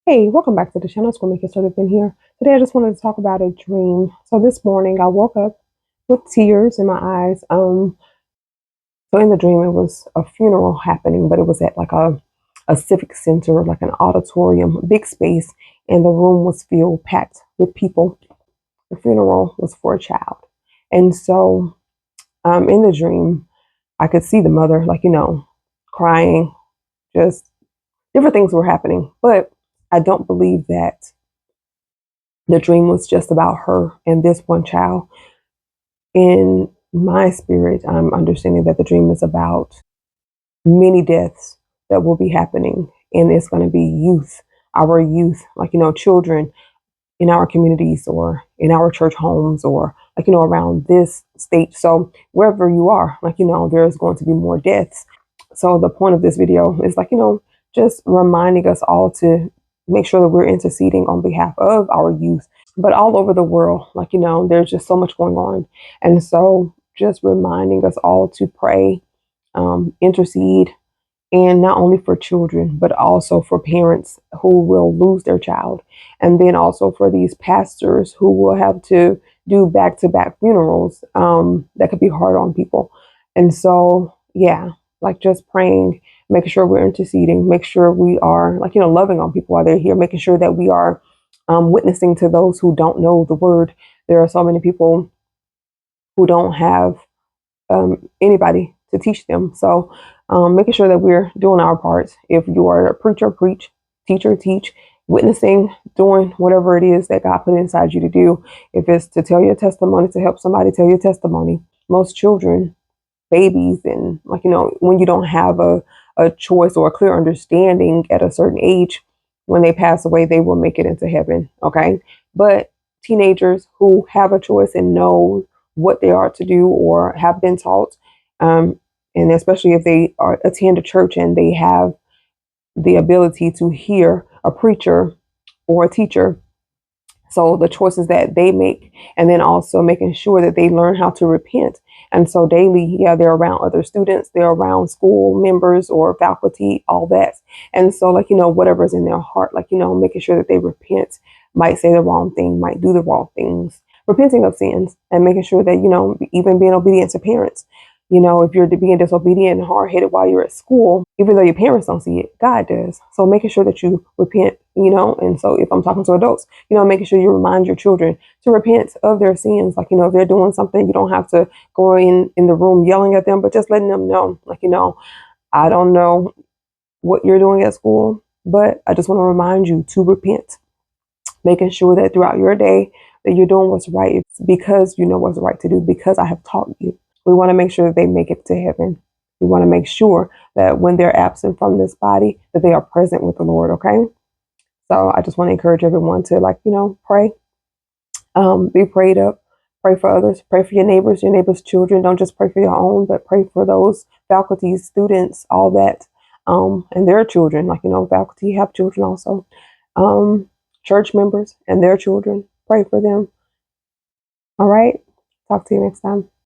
Hey, welcome back to the channel. It's going to make it sort of been here. Today, I just wanted to talk about a dream. So this morning, I woke up with tears in my eyes. So in the dream, it was a funeral happening, but it was at like a civic center, like an auditorium, a big space, and the room was filled, packed with people. The funeral was for a child, and so in the dream, I could see the mother, like crying. Just different things were happening, but I don't believe that the dream was just about her and this one child. In my spirit, I'm understanding that the dream is about many deaths that will be happening, and it's going to be youth, our youth, like, children in our communities or in our church homes or, like, around this state. So wherever you are, like, there's going to be more deaths. So the point of this video is, like, just reminding us all to make sure that we're interceding on behalf of our youth, but all over the world. Like, there's just so much going on. And so just reminding us all to pray, intercede, and not only for children, but also for parents who will lose their child. And then also for these pastors who will have to do back to back funerals, that could be hard on people. And so, yeah, like just praying, making sure we're interceding, make sure we are, like, loving on people while they're here, making sure that we are witnessing to those who don't know the word. There are so many people who don't have anybody to teach them. So making sure that we're doing our parts. If you are a preacher, preach, teacher, teach, witnessing, doing whatever it is that God put inside you to do. If it's to tell your testimony, to help somebody tell your testimony. Most children, babies, and, like, when you don't have a choice or a clear understanding at a certain age, when they pass away, they will make it into heaven. Okay. But teenagers who have a choice and know what they are to do or have been taught, um, and especially if they attend a church and they have the ability to hear a preacher or a teacher, so the choices that they make, and then also making sure that they learn how to repent. And so daily, yeah, they're around other students, they're around school members or faculty, all that. And so, like, whatever's in their heart, like, making sure that they repent, might say the wrong thing, might do the wrong things, repenting of sins, and making sure that, even being obedient to parents. If you're being disobedient and hard headed while you're at school, even though your parents don't see it, God does. So making sure that you repent, and so if I'm talking to adults, making sure you remind your children to repent of their sins. Like, if they're doing something, you don't have to go in the room yelling at them, but just letting them know, like, I don't know what you're doing at school, but I just want to remind you to repent, making sure that throughout your day that you're doing what's right. It's because you know what's right to do, because I have taught you. We want to make sure that they make it to heaven. We want to make sure that when they're absent from this body, that they are present with the Lord. Okay. So I just want to encourage everyone to, like, pray, be prayed up, pray for others, pray for your neighbors' children. Don't just pray for your own, but pray for those faculties, students, all that, and their children. Like, faculty have children also, church members and their children. Pray for them. All right. Talk to you next time.